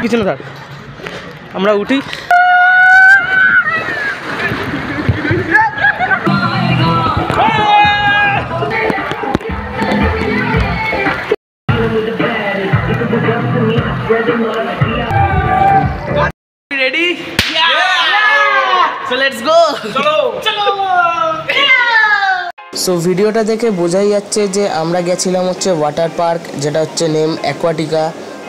পিছনে থাক, আমরা উঠি। Ready? Yeah! So let's go. চলো চলো। সো ভিডিওটা দেখে বোঝাই যাচ্ছে যে আমরা গেছিলাম হচ্ছে ওয়াটার পার্ক, যেটা হচ্ছে নেম অ্যাকোয়াটিকা।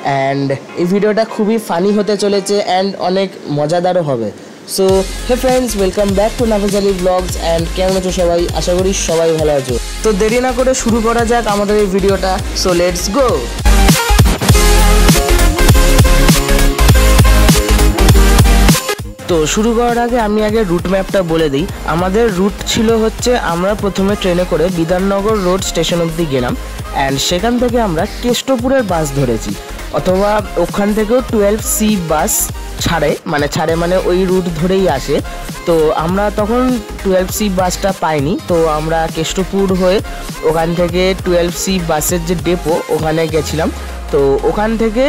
অ্যান্ড এই ভিডিওটা খুবই ফানি হতে চলেছে অ্যান্ড অনেক মজাদারও হবে। So hey friends, welcome back to Nafiz Ali blogs. And কেমন আছো সবাই? আশা করি সবাই ভালো আছো। তো দেরি না করে শুরু করা যাক আমাদের এই ভিডিওটা। So let's go. তো শুরু করার আগে আমি আগে রুট ম্যাপটা বলে দিই। আমাদের রুট ছিল হচ্ছে, আমরা প্রথমে ট্রেনে করে বিধাননগর রোড স্টেশন অবধি গেলাম অ্যান্ড সেখান থেকে আমরা কেষ্টপুরের বাস ধরেছি, অথবা ওখান থেকেও 12C বাস ছাড়ে মানে ওই রুট ধরেই আসে। তো আমরা তখন 12C বাসটা পাইনি, তো আমরা কেষ্টপুর হয়ে ওখান থেকে 12C বাসের যে ডেপো ওখানে গেছিলাম। তো ওখান থেকে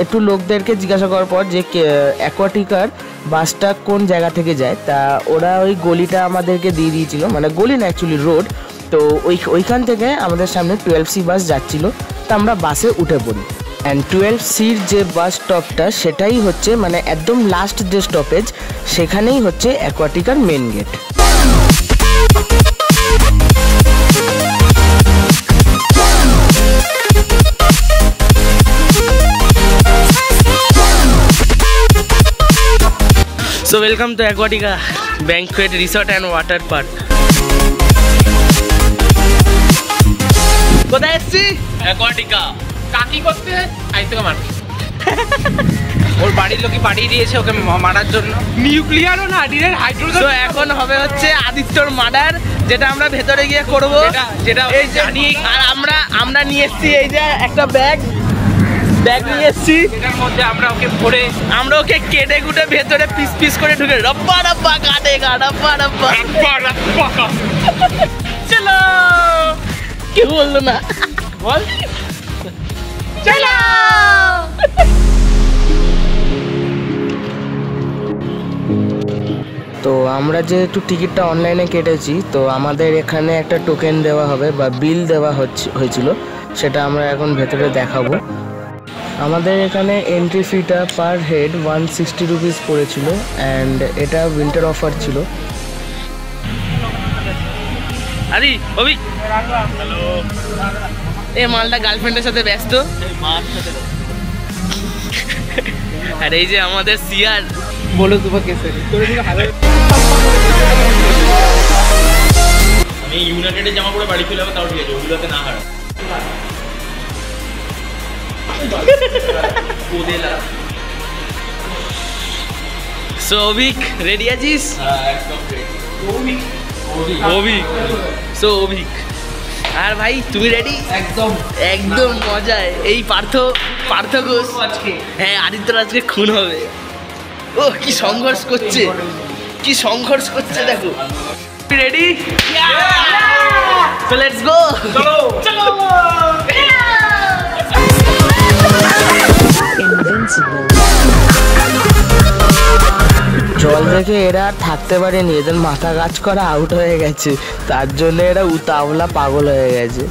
একটু লোকদেরকে জিজ্ঞাসা করার পর যে অ্যাকোয়াটিকার বাসটা কোন জায়গা থেকে যায়, তা ওরা ওই গলিটা আমাদেরকে দিয়ে দিয়েছিল, মানে গলি না অ্যাকচুয়ালি রোড। তো ওইখান থেকে আমাদের সামনে 12C বাস যাচ্ছিল, তা আমরা বাসে উঠে পড়ি। অ্যান্ড 12Cর যে বাস স্টপটা সেটাই হচ্ছে মানে একদম লাস্ট যে স্টপেজ, সেখানেই হচ্ছে অ্যাকোয়াটিকার main gate. So welcome to Aquatica Banquet Resort and Water Park. কোথায় এসছি? অ্যাকোয়াটিকা। কাকি করতে আইতে মারতে ওর বাড়ির লোকই পাঠিয়ে দিয়েছে ওকে মারার জন্য। নিউক্লিয়ারও না, ডিরেক্ট হাইড্রোজেন। তো এখন হবে হচ্ছে আদিত্যর মার্ডার, যেটা আমরা ভেতরে গিয়ে করব। যেটা এই জানি। আর আমরা নিয়ে এসেছি এই যে একটা ব্যাগ নিয়ে এসেছি, এটার মধ্যে আমরা ওকে কেটে কুটে ভেতরে পিস পিস করে ঢুকে রব্বা রব্বা কাটেগা রব্বা রব্বা চলো। কি বললো না বল চলো। তো আমরা যেহেতু টিকিটটা অনলাইনে কেটেছি, তো আমাদের এখানে একটা টোকেন দেওয়া হবে বা বিল দেওয়া হয়েছিল, সেটা আমরা এখন ভেতরে দেখাবো। আমাদের এখানে এন্ট্রি ফিটা পার হেড 160 রুপিস পড়েছিল অ্যান্ড এটা উইন্টার অফার ছিল। আরে অভি, হ্যালো। এই মালটা গার্লফ্রেন্ডের সাথে ব্যস্ত। আর এই যে আমাদের সিয়ার, বলো তোমাকে আমি ইউনাইটেডের জামা পরে বাড়ি চলে যাবো, তাও ঠিক আছে, ওগুলোতে না হারা। সো অভিক, রেডি আছিস? একদম রেডি। অভিক আর ভাই তুমি রেডি? একদম একদম মজায়। এই পার্থ ঘোষ আজকে, হ্যাঁ আদিত্যর আজকে খুন হবে। ও কি সংঘর্ষ করছে দেখো। রেডি? So let's go. চলো চলো। জল দেখে এরা থাকতে পারেনি, এদের মাথা কাজ করা আউট হয়ে গেছে, তার জন্য এরা উতাওলা পাগল হয়ে গেছে।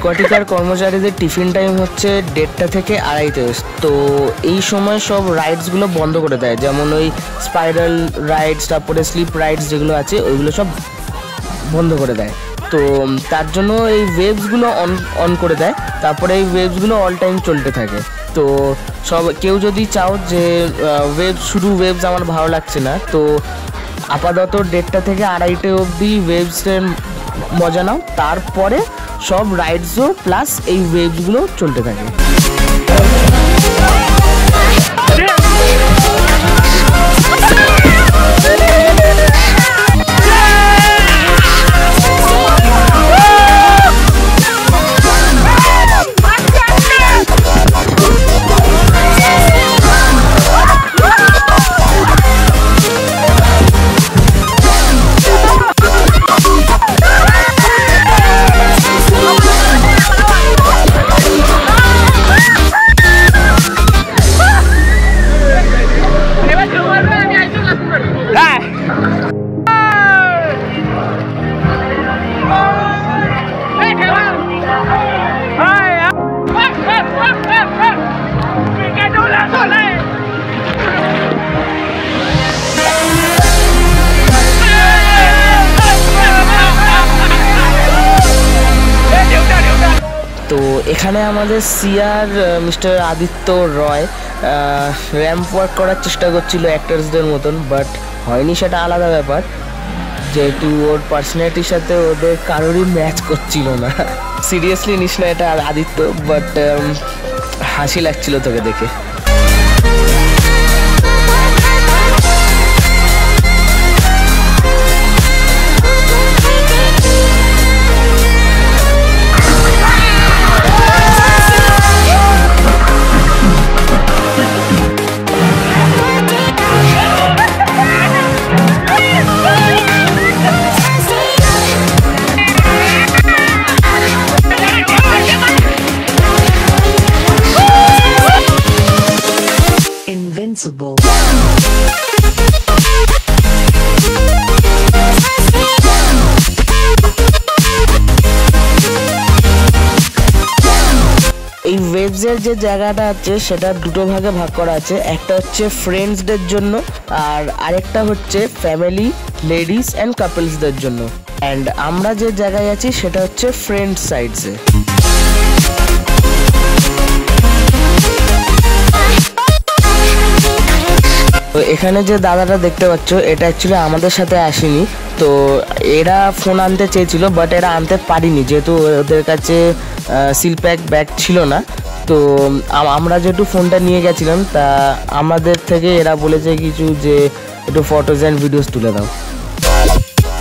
অ্যাকোয়াটিকার কর্মচারীদের টিফিন টাইম হচ্ছে 1:30 থেকে 2:30। তো এই সময় সব রাইডসগুলো বন্ধ করে দেয়, যেমন ওই স্পাইরাল রাইডস, তারপরে স্লিপ রাইডস যেগুলো আছে ওইগুলো সব বন্ধ করে দেয়। তো তার জন্য এই ওয়েভসগুলো অন করে দেয়, তারপরে এই ওয়েভসগুলো অল টাইম চলতে থাকে। তো কেউ যদি চাও যে শুধু ওয়েভস আমার ভালো লাগছে না, তো আপাতত 1:30 থেকে 2:30 অবধি ওয়েভসের মজা নাও, তারপরে সব রাইডসও প্লাস এই ওয়েভসগুলো চলতে থাকে। তো এখানে আমাদের CR mister Aditya Roy ramp work করার চেষ্টা করছিল অ্যাক্টার্সদের মতন, বাট হয়নি, সেটা আলাদা ব্যাপার, যেহেতু ওর পার্সোনালিটির সাথে ওদের কারোরই ম্যাচ করছিল না। সিরিয়াসলি নিস না এটা আদিত্য, বাট হাসি লাগছিল তোকে দেখে। Invincible. এই ওয়েভসের যে জায়গাটা আছে সেটা দুটো ভাগে ভাগ করা আছে, একটা হচ্ছে ফ্রেন্ডসদের জন্য আর আরেকটা হচ্ছে ফ্যামিলি, লেডিস অ্যান্ড কাপলসদের জন্য। অ্যান্ড আমরা যে জায়গায় আছি সেটা হচ্ছে ফ্রেন্ড সাইডসে। তো এখানে যে দাদাটা দেখতে পাচ্ছ এটা অ্যাকচুয়ালি আমাদের সাথে আসেনি, তো এরা ফোন আনতে চেয়েছিল বাট এরা আনতে পারিনি, যেহেতু ওদের কাছে সিল প্যাক ব্যাগ ছিল না। তো আমরা যেহেতু ফোনটা নিয়ে গেছিলাম, তা আমাদের থেকে এরা বলেছে কিছু যে একটু ফটোজ অ্যান্ড ভিডিওস তুলে দাও।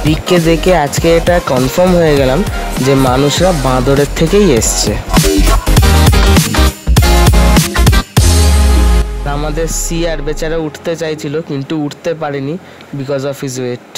রিককে দেখে আজকে এটা কনফার্ম হয়ে গেলাম যে মানুষরা বাঁদরের থেকেই এসছে। আমাদের সিআর বেচারা উঠতে চাইছিল কিন্তু উঠতে পারেনি বিকজ অফ হিজ ওয়েট।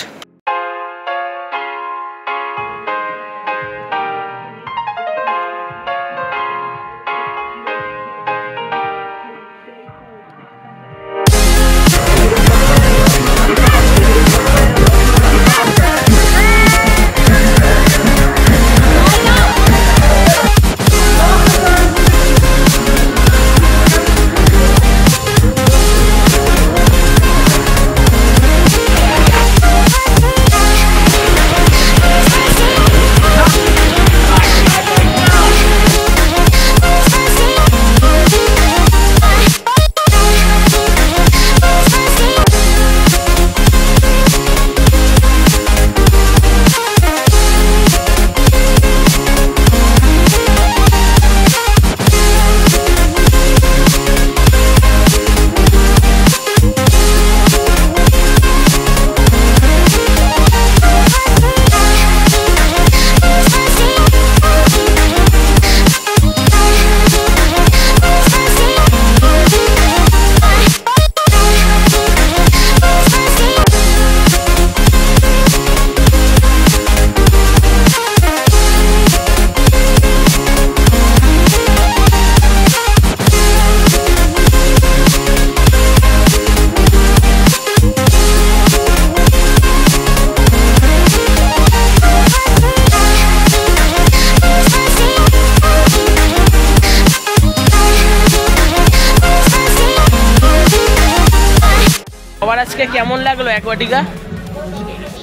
আজকে কেমন লাগলো অ্যাকোয়াটিকা?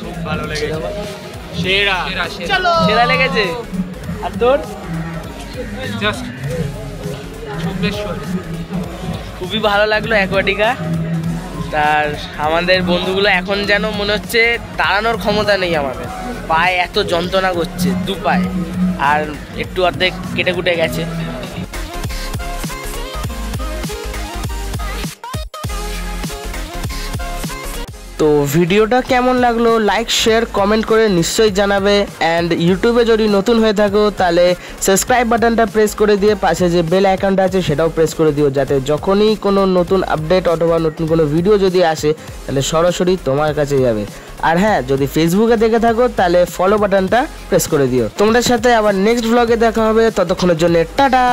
খুব ভালো লেগেছে, সেরা চলো, সেরা লেগেছে। আর তোর? জাস্ট খুবই ভালো লাগলো অ্যাকোয়াটিকা। তার আমাদের বন্ধুগুলো এখন যেন মনে হচ্ছে দাঁড়ানোর ক্ষমতা নেই, আমাদের পায়ে এত যন্ত্রণা করছে, দু পায়ে, আর একটু অর্ধেক কেটে কুটে গেছে। তো ভিডিওটা কেমন লাগলো লাইক শেয়ার কমেন্ট করে নিশ্চয়ই জানাবে। অ্যান্ড ইউটিউবে যদি নতুন হয়ে থাকো তাহলে সাবস্ক্রাইব বাটনটা প্রেস করে দিয়ে পাশে যে বেল আইকনটা আছে সেটাও প্রেস করে দিও, যাতে যখনই কোনো নতুন আপডেট অথবা নতুন কোনো ভিডিও যদি আসে তাহলে সরাসরি তোমার কাছে যাবে। আর হ্যাঁ, যদি ফেসবুকে দেখে থাকো তাহলে ফলো বাটনটা প্রেস করে দিও। তোমাদের সাথে আবার নেক্সট ব্লগে দেখা হবে, ততক্ষণের জন্য টাটা।